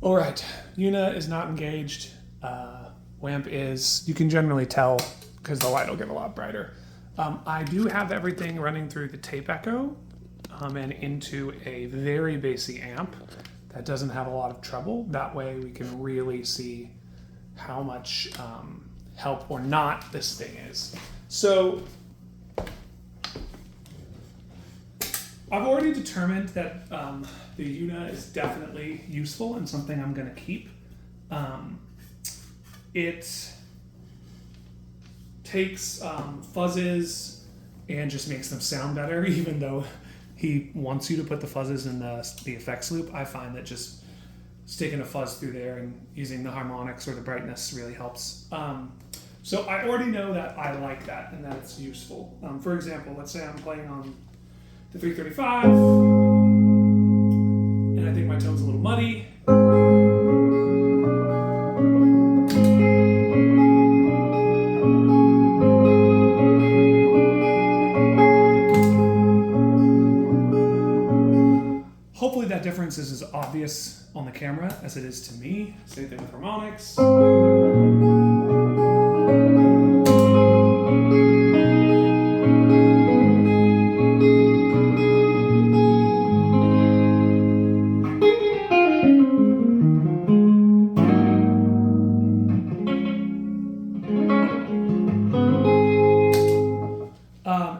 All right, EUNA is not engaged. OAMP is. You can generally tell because the light will get a lot brighter. I do have everything running through the tape echo and into a very basic amp that doesn't have a lot of treble. That way we can really see how much help or not this thing is. So I've already determined that the EUNA is definitely useful and something I'm going to keep. It takes fuzzes and just makes them sound better, even though he wants you to put the fuzzes in the effects loop. I find that just sticking a fuzz through there and using the harmonics or the brightness really helps. So I already know that I like that and that it's useful. For example, let's say I'm playing on the 335, and I think my tone's a little muddy. Hopefully that difference is as obvious on the camera as it is to me. Same thing with harmonics.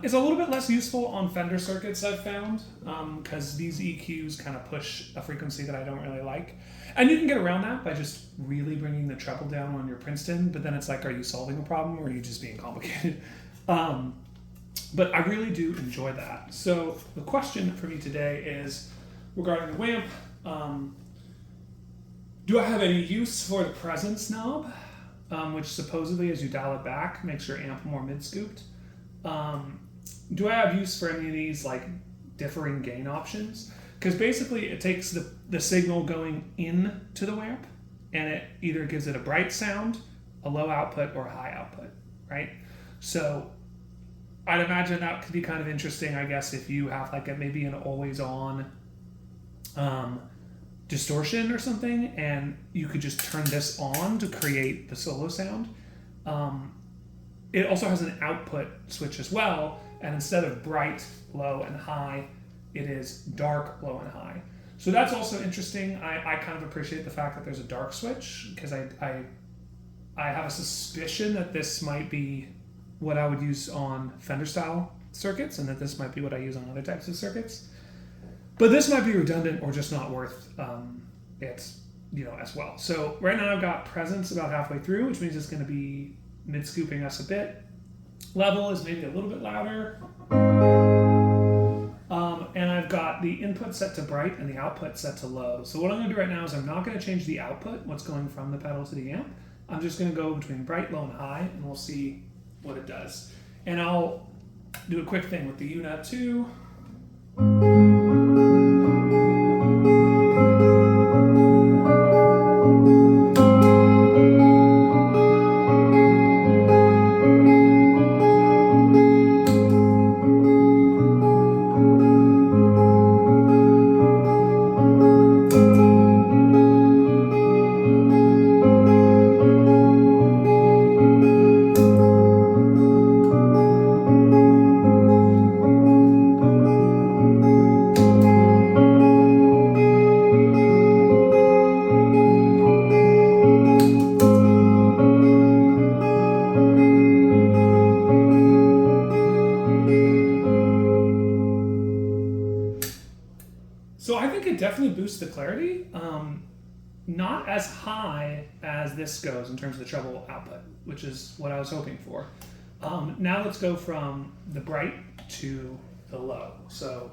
It's a little bit less useful on Fender circuits, I've found, because these EQs kind of push a frequency that I don't really like. And you can get around that by just really bringing the treble down on your Princeton, but then it's like, are you solving a problem or are you just being complicated? But I really do enjoy that. So the question for me today is regarding the WAMP. Do I have any use for the presence knob, which supposedly, as you dial it back, makes your amp more mid-scooped? Do I have use for any of these like differing gain options? Because basically it takes the signal going in to the WAMP and it either gives it a bright sound, a low output, or a high output, right? So I'd imagine that could be kind of interesting, I guess, if you have like maybe an always on distortion or something, and you could just turn this on to create the solo sound. It also has an output switch as well, and instead of bright, low, and high, it is dark, low, and high. So that's also interesting. I kind of appreciate the fact that there's a dark switch, because I have a suspicion that this might be what I would use on Fender style circuits, and that this might be what I use on other types of circuits. But this might be redundant or just not worth it, as well. So right now I've got presence about halfway through, which means it's going to be mid-scooping us a bit. Level is maybe a little bit louder. And I've got the input set to bright and the output set to low. So what I'm going to do right now is I'm not going to change the output, what's going from the pedal to the amp. I'm just going to go between bright, low, and high, and we'll see what it does. And I'll do a quick thing with the EUNA too. So I think it definitely boosts the clarity. Not as high as this goes in terms of the treble output, which is what I was hoping for. Now let's go from the bright to the low. So.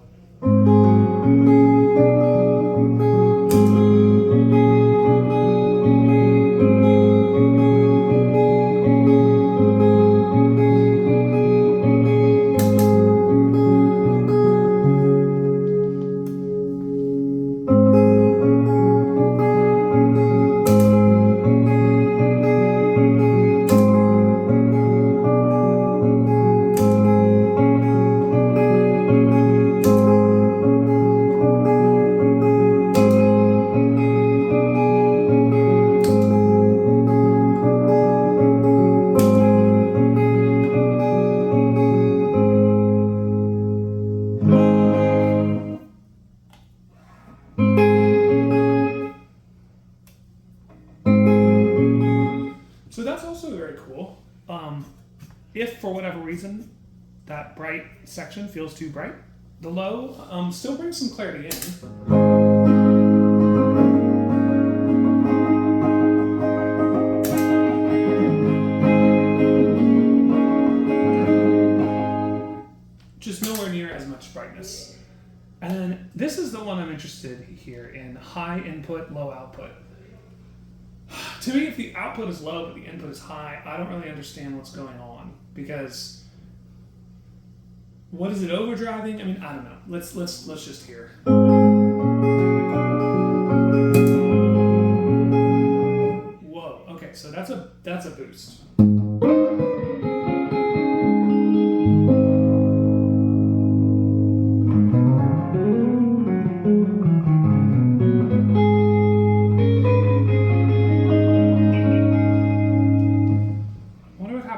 So that's also very cool. If for whatever reason that bright section feels too bright, the low still brings some clarity in. Just nowhere near as much brightness. And then this is the one I'm interested here in: high input, low output. To me, if the output is low but the input is high, I don't really understand what's going on, because what is it overdriving? I mean, I don't know. Let's just hear. Whoa. Okay, so that's a boost.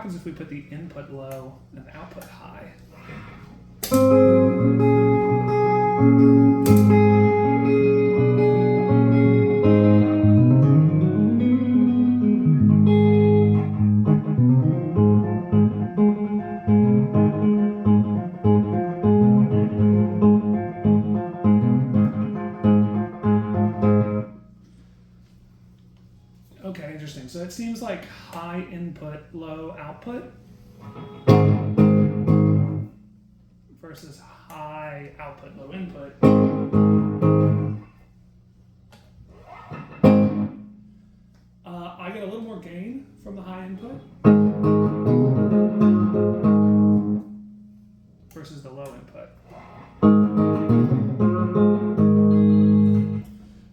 If we put the input low and the output high. Okay, interesting. So it seems like high input, low output versus high output, low input. I get a little more gain from the high input versus the low input.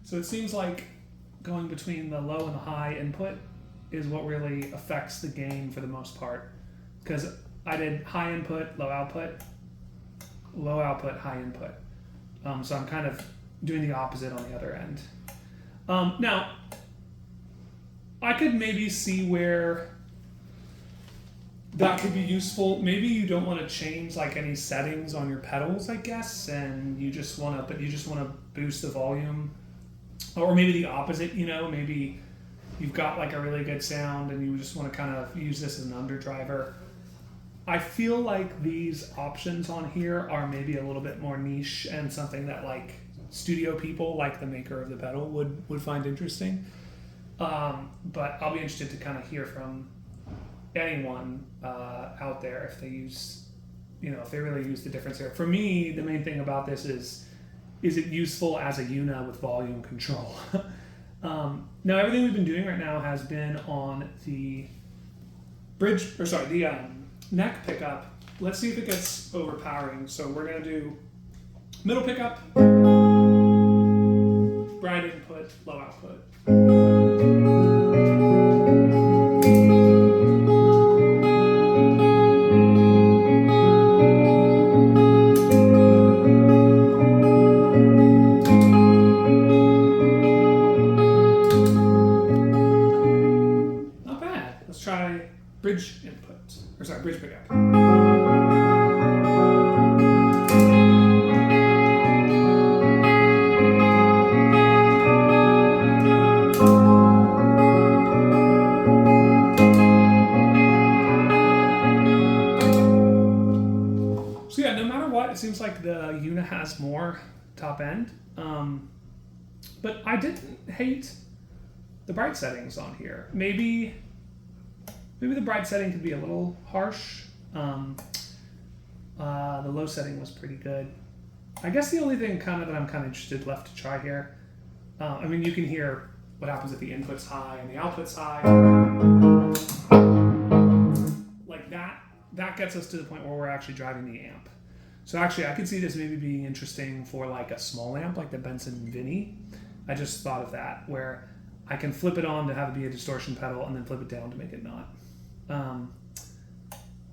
So it seems like going between the low and the high input is what really affects the gain for the most part, because I did high input, low output, high input. So I'm kind of doing the opposite on the other end. Now, I could maybe see where that could be useful. Maybe you don't want to change like any settings on your pedals, I guess, and you just want to boost the volume. Or maybe the opposite, maybe you've got like a really good sound and you just want to kind of use this as an underdriver. I feel like these options on here are maybe a little bit more niche and something that like studio people, like the maker of the pedal, would find interesting. But I'll be interested to kind of hear from anyone out there if they use, if they really use the difference here. For me, the main thing about this is it useful as a EUNA with volume control? Now, everything we've been doing right now has been on the neck pickup. Let's see if it gets overpowering. So we're going to do middle pickup, bright input, low output. Bridge pickup. So yeah, no matter what, it seems like the EUNA has more top end. But I didn't hate the bright settings on here. Maybe the bright setting could be a little harsh. The low setting was pretty good. I guess the only thing kind of that I'm kind of interested left to try here, I mean, you can hear what happens if the input's high and the output's high. Like that gets us to the point where we're actually driving the amp. So actually, I could see this maybe being interesting for like a small amp, like the Benson Vinny. I just thought of that, where I can flip it on to have it be a distortion pedal and then flip it down to make it not.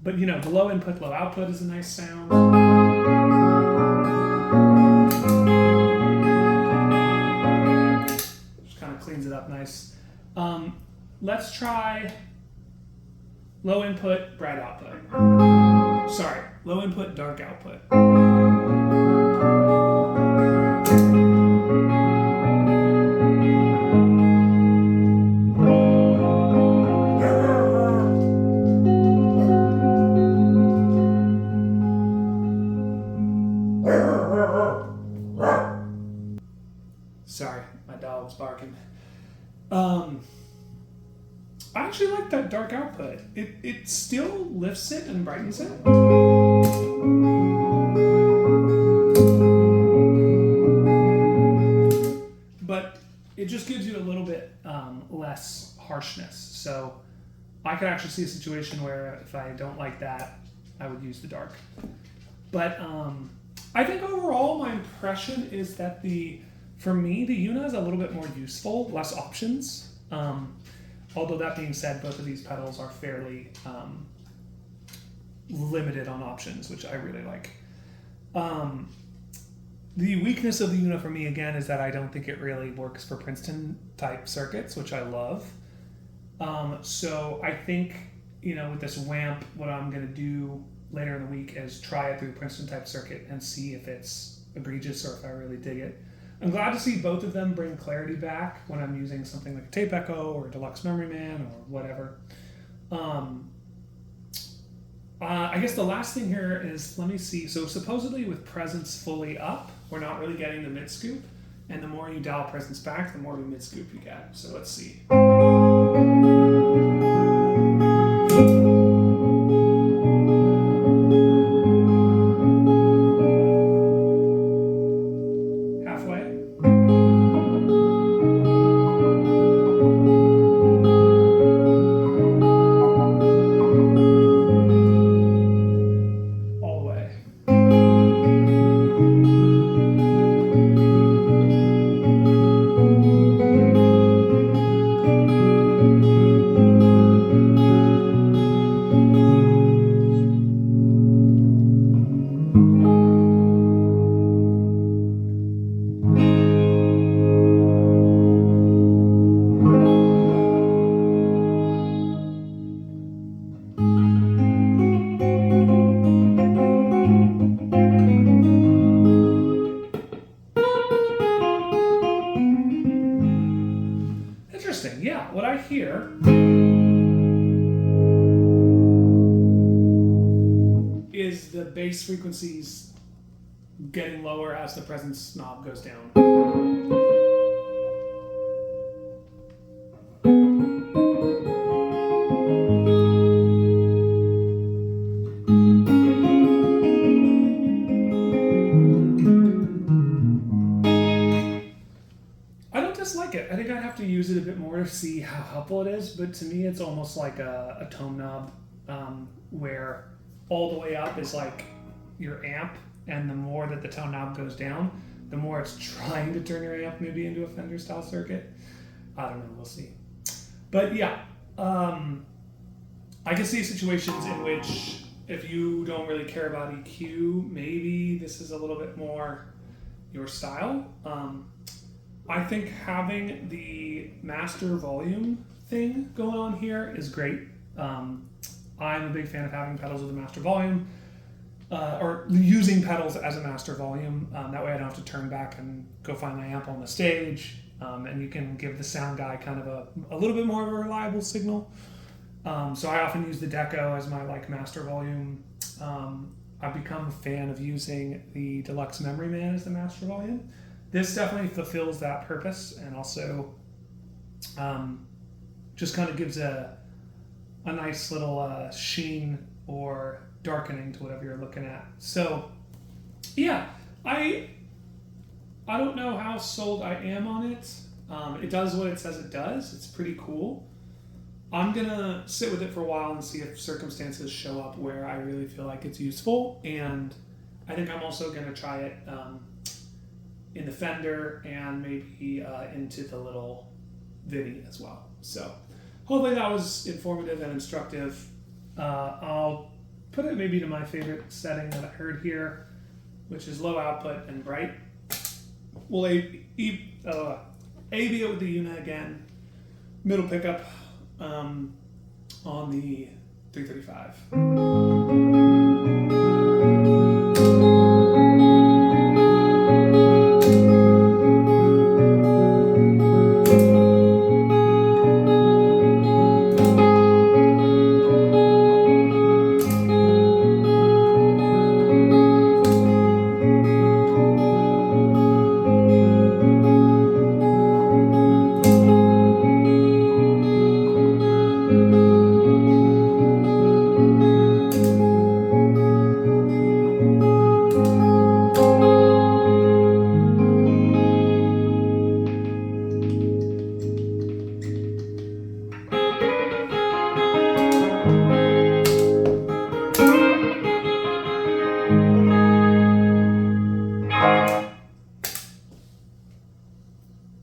But the low input, low output is a nice sound. Just kind of cleans it up nice. Let's try low input, bright output. Sorry, low input, dark output. Sorry, my dog's barking. I actually like that dark output. It still lifts it and brightens it. But it just gives you a little bit less harshness. So I could actually see a situation where if I don't like that, I would use the dark. But I think overall my impression is that for me, the EUNA is a little bit more useful, less options. Although that being said, both of these pedals are fairly limited on options, which I really like. The weakness of the EUNA for me, again, is that I don't think it really works for Princeton type circuits, which I love. So I think, with this WAMP, what I'm going to do later in the week is try it through a Princeton type circuit and see if it's egregious or if I really dig it. I'm glad to see both of them bring clarity back when I'm using something like a tape echo or a deluxe memory man or whatever. I guess the last thing here is, let me see. So supposedly with presence fully up, we're not really getting the mid scoop. And the more you dial presence back, the more of a mid scoop you get. So let's see. Yeah, what I hear is the bass frequencies getting lower as the presence knob goes down. Dislike it. I think I'd have to use it a bit more to see how helpful it is, but to me it's almost like a tone knob where all the way up is like your amp, and the more that the tone knob goes down, the more it's trying to turn your amp maybe into a Fender style circuit. I don't know, we'll see. But yeah, I can see situations in which if you don't really care about EQ, maybe this is a little bit more your style. I think having the master volume thing going on here is great. I'm a big fan of having pedals with a master volume, or using pedals as a master volume. That way I don't have to turn back and go find my amp on the stage, and you can give the sound guy kind of a little bit more of a reliable signal. So I often use the Deco as my master volume. I've become a fan of using the Deluxe Memory Man as the master volume. This definitely fulfills that purpose, and also just kind of gives a nice little sheen or darkening to whatever you're looking at. So yeah, I don't know how sold I am on it. It does what it says it does. It's pretty cool. I'm gonna sit with it for a while and see if circumstances show up where I really feel like it's useful, and I think I'm also gonna try it in the Fender and maybe into the little Vinny as well. So hopefully that was informative and instructive. I'll put it maybe to my favorite setting that I heard here, which is low output and bright. We'll A-B it with the EUNA again, middle pickup on the 335.